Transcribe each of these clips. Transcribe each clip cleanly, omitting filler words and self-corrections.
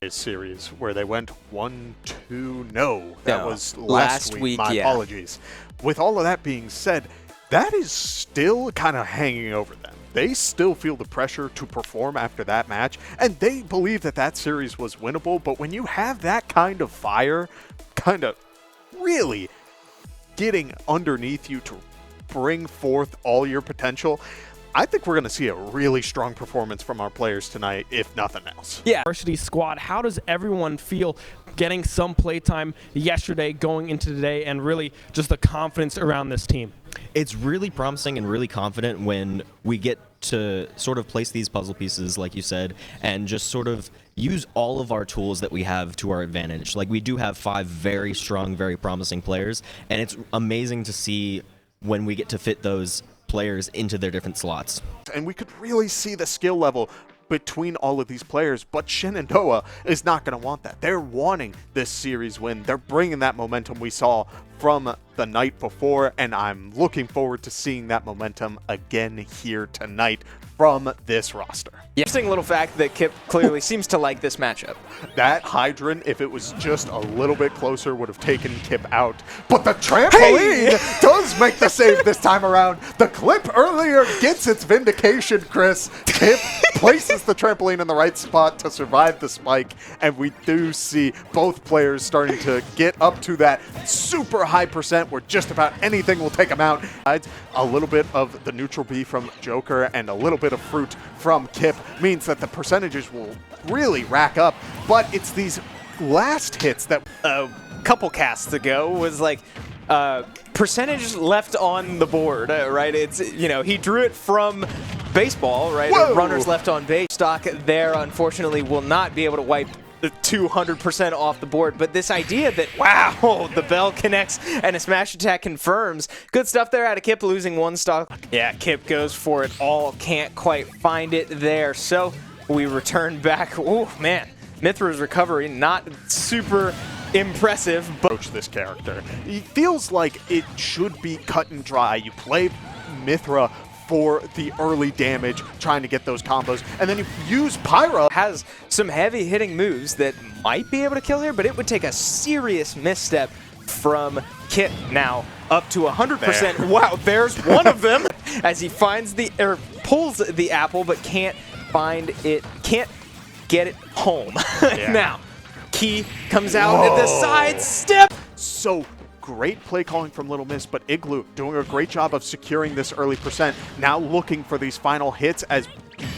series where they went 1-2. No, that was last week. My apologies. With all of that being said, that is still kind of hanging over them. They still feel the pressure to perform after that match, and they believe that that series was winnable. But when you have that kind of fire, kind of really getting underneath you to bring forth all your potential, I think we're going to see a really strong performance from our players tonight, if nothing else. Yeah. Varsity squad, how does everyone feel getting some playtime yesterday, going into today, and really just the confidence around this team? It's really promising and really confident when we get to sort of place these puzzle pieces, like you said, and just sort of use all of our tools that we have to our advantage. Like, we do have 5 very strong, very promising players, and it's amazing to see when we get to fit those players into their different slots. And we could really see the skill level between all of these players, but Shenandoah is not going to want that. They're wanting this series win. They're bringing that momentum we saw from the night before, and I'm looking forward to seeing that momentum again here tonight from this roster. Yeah. Interesting little fact that Kip clearly seems to like this matchup. That hydrant, if it was just a little bit closer, would have taken Kip out. But the trampoline does make the save this time around. The clip earlier gets its vindication, Chris. Kip places the trampoline in the right spot to survive the spike, and we do see both players starting to get up to that super high percent where just about anything will take them out. A little bit of the neutral B from Joker and a little bit of fruit from Kip means that the percentages will really rack up, but it's these last hits that a couple casts ago was like percentage left on the board, right? It's, you know, he drew it from baseball, right? Whoa! Runners left on base. Stock there, unfortunately, will not be able to wipe the 200% off the board, but this idea that, wow, the bell connects and a smash attack confirms. Good stuff there out of Kip, losing 1 stock. Yeah, Kip goes for it all, can't quite find it there. So we return back. Oh, man, Mithra's recovery, not super impressive. But this character, he feels like it should be cut and dry. You play Mithra for the early damage, trying to get those combos, and then you use Pyra. Has some heavy hitting moves that might be able to kill here, but it would take a serious misstep from Kip. Now up to 100%. There. Wow, there's one of them as he finds pulls the apple, but can't find it, can't get it home. Yeah. Now, Key comes out at the side step. So great play calling from Little Miss, but Igloo doing a great job of securing this early percent. Now looking for these final hits as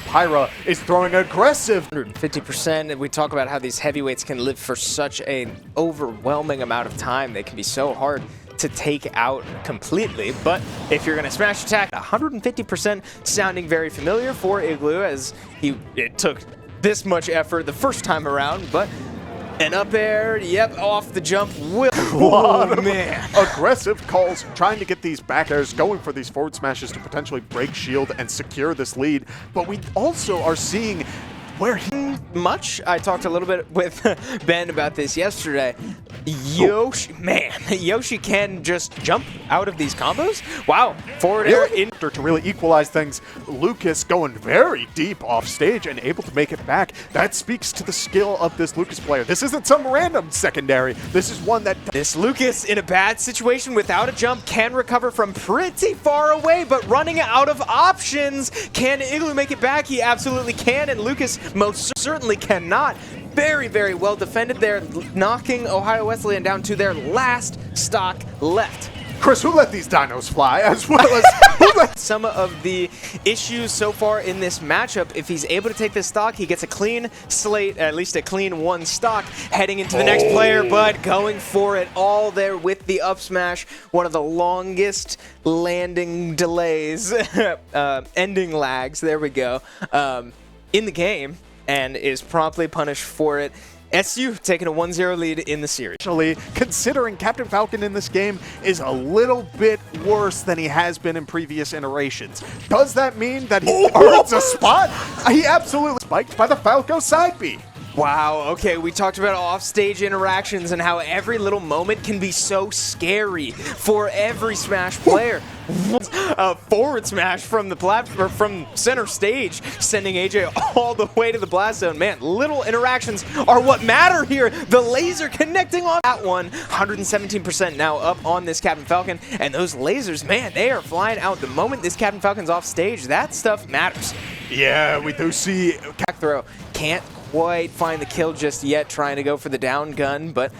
Pyra is throwing aggressive. 150%. We talk about how these heavyweights can live for such an overwhelming amount of time. They can be so hard to take out completely, but if you're going to smash attack, 150% sounding very familiar for Igloo, as it took this much effort the first time around, but an up air, yep, off the jump. Oh, man. Aggressive calls, trying to get these back airs, going for these forward smashes to potentially break shield and secure this lead. But we also are seeing where I talked a little bit with Ben about this yesterday. Yoshi can just jump out of these combos. Wow, forward air in to really equalize things. Lucas going very deep off stage and able to make it back. That speaks to the skill of this Lucas player. This isn't some random secondary. This is one that this Lucas in a bad situation without a jump can recover from pretty far away, but running out of options. Can Igloo make it back? He absolutely can, and Lucas most certainly cannot. Very, very well defended there, knocking Ohio Wesleyan down to their last stock left. Chris, who let these dinos fly, as well as who let some of the issues so far in this matchup. If he's able to take this stock, he gets a clean slate, at least a clean 1 stock, heading into the next player, but going for it all there with the up smash. One of the longest landing delays, ending lags, there we go, in the game, and is promptly punished for it. SU taking a 1-0 lead in the series. Actually, considering Captain Falcon in this game is a little bit worse than he has been in previous iterations. Does that mean that he earns a spot? He absolutely spiked by the Falco side B. Wow, okay, we talked about offstage interactions and how every little moment can be so scary for every Smash player. A forward smash from the platform, from center stage, sending AJ all the way to the blast zone. Man, little interactions are what matter here. The laser connecting off that one. 117% now up on this Captain Falcon. And those lasers, man, they are flying out. The moment this Captain Falcon's off stage, that stuff matters. Yeah, we do see Back throw. Can't quite find the kill just yet, trying to go for the down gun, but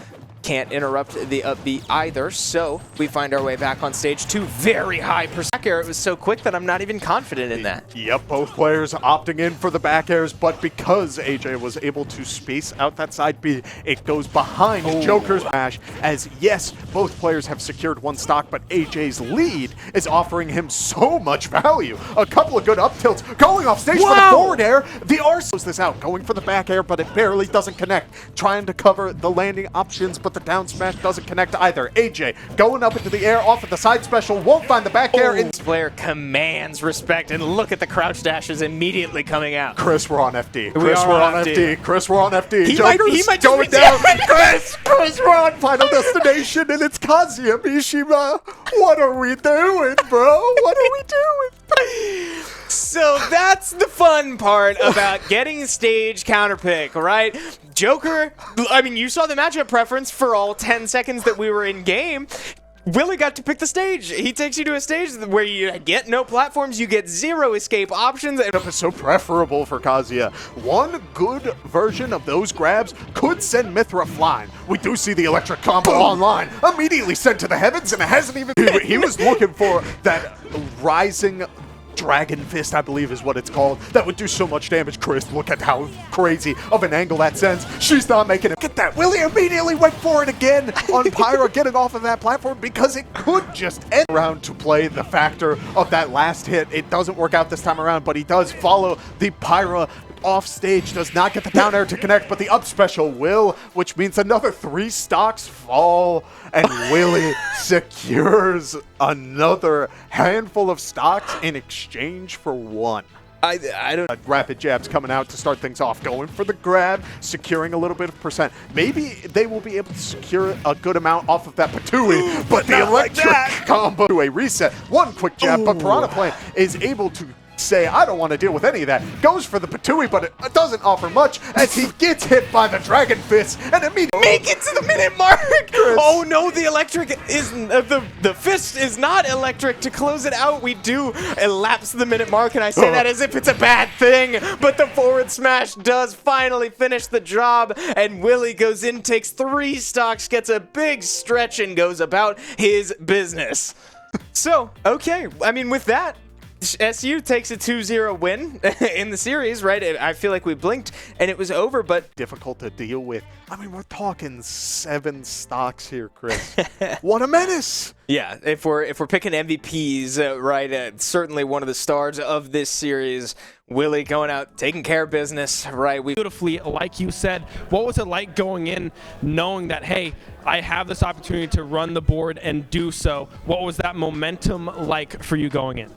can't interrupt the upbeat either, so we find our way back on stage to very high percent. Back air, it was so quick that I'm not even confident in that. Yep, both players opting in for the back airs, but because AJ was able to space out that side B, it goes behind Joker's smash, as yes, both players have secured one stock, but AJ's lead is offering him so much value. A couple of good up tilts, going off stage for the forward air. The R slows this out, going for the back air, but it barely doesn't connect. Trying to cover the landing options, but the down smash doesn't connect either. AJ going up into the air off of the side special, won't find the back air. This player commands respect, and look at the crouch dashes immediately coming out. Chris, we're on FD. We Chris, are we're on on FD. FD. Chris, we're on FD. He Joker's might just going be down. dead. Chris, we're on Final Destination, and it's Kazuya Mishima. What are we doing, bro? What are we doing? So that's the fun part about getting stage counterpick, right? Joker, I mean, you saw the matchup preference for all 10 seconds that we were in game. Willie got to pick the stage. He takes you to a stage where you get no platforms, you get 0 escape options. It is so preferable for Kazuya. One good version of those grabs could send Mithra flying. We do see the electric combo online, immediately sent to the heavens, and it hasn't even... He was looking for that rising Dragon Fist, I believe is what it's called. That would do so much damage. Chris, look at how crazy of an angle that sends. She's not making it. Look at that. Willie immediately went for it again on Pyra getting off of that platform because it could just end around to play the factor of that last hit. It doesn't work out this time around, but he does follow the Pyra off stage, does not get the down air to connect, but the up special will, which means another 3 stocks fall, and Willie secures another handful of stocks in exchange for 1. I don't... Rapid jabs coming out to start things off, going for the grab, securing a little bit of percent. Maybe they will be able to secure a good amount off of that Patui, but the electric combo to a reset. One quick jab, but Piranha Plant is able to say, I don't want to deal with any of that. Goes for the Patui, but it doesn't offer much as he gets hit by the Dragon Fist and immediately make it to the minute mark. Oh no, the electric is the fist is not electric. To close it out, we do elapse the minute mark, and I say that as if it's a bad thing, but the forward smash does finally finish the job, and Willie goes in, takes 3 stocks, gets a big stretch, and goes about his business. So, okay, I mean, with that, SU takes a 2-0 win in the series, right? I feel like we blinked and it was over, but difficult to deal with. I mean, we're talking 7 stocks here, Chris. What a menace! Yeah, if we're picking MVPs, right? Certainly one of the stars of this series. Willie going out, taking care of business, right? Beautifully, like you said, what was it like going in knowing that, hey, I have this opportunity to run the board and do so? What was that momentum like for you going in?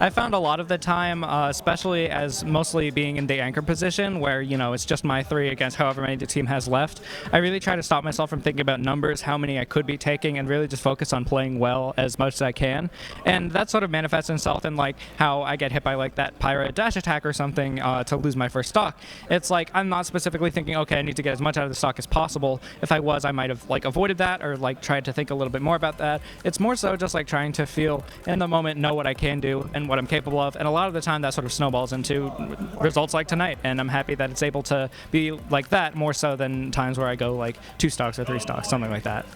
I found a lot of the time, especially as mostly being in the anchor position where, you know, it's just my 3 against however many the team has left. I really try to stop myself from thinking about numbers, how many I could be taking, and really just focus on playing well as much as I can. And that sort of manifests itself in like how I get hit by like that Pyra dash attack or something to lose my first stock. It's like I'm not specifically thinking, okay, I need to get as much out of the stock as possible. If I was, I might have like avoided that or like tried to think a little bit more about that. It's more so just like trying to feel in the moment, know what I can do and what I'm capable of. And a lot of the time that sort of snowballs into results like tonight. And I'm happy that it's able to be like that more so than times where I go like 2 stocks or 3 stocks, something like that.